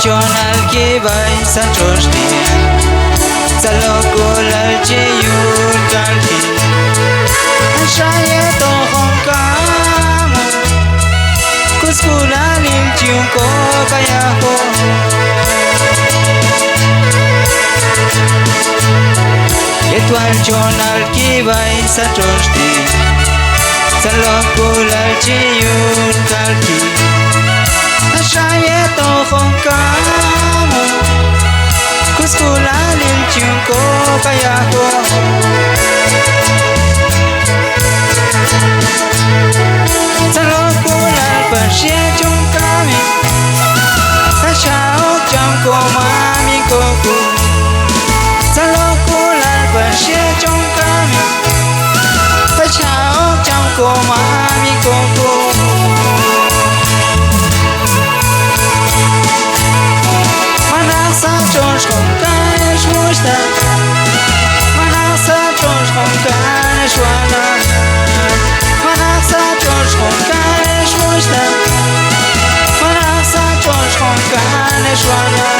tradițional chibai să troști să locul alciul calchi așa e tohonkamu cu scula lilciun cocayaho e tradițional chibai să troști să locul alciul calchi așa e tohonkamu cu scula lilciun cocayaho să locul alpășieciun cami așa occeam cu mami cocu să locul alpășieciun cami așa occeam cu mami cocu Josh Honkanesh Mushta Manasa Josh Honkanesh Wana Manasa Josh Honkanesh Mushta Manasa Josh Honkanesh Wana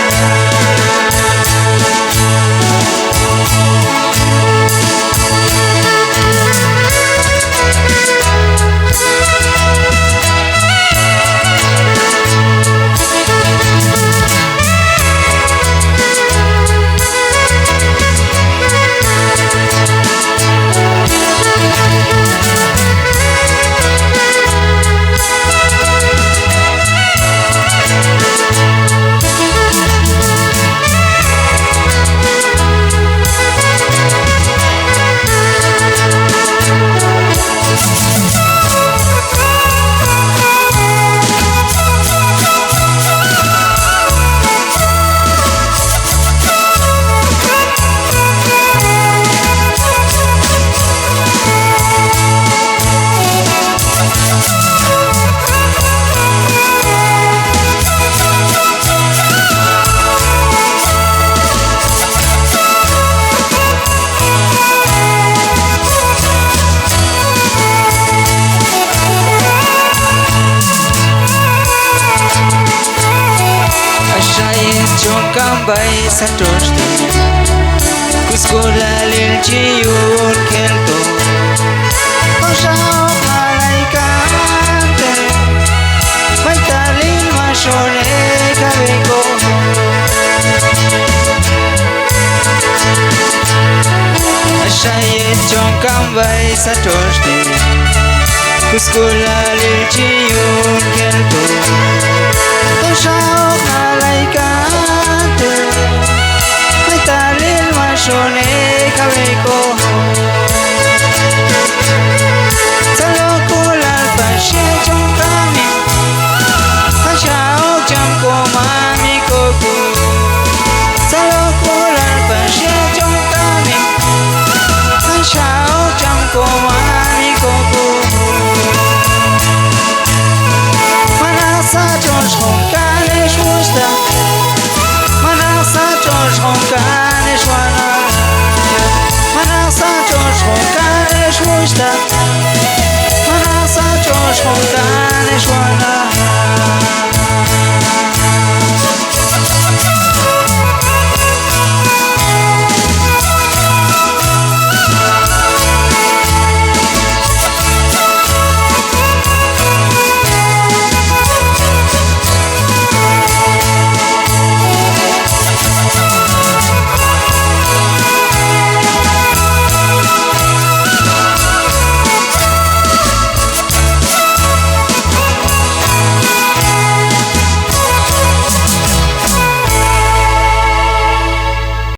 Cambai să troști cu scula lilciun kelto așa o halaicante mai talin mașole cabeco așa e John Cambai să troști cu scula lilciun kelto așa o halaicante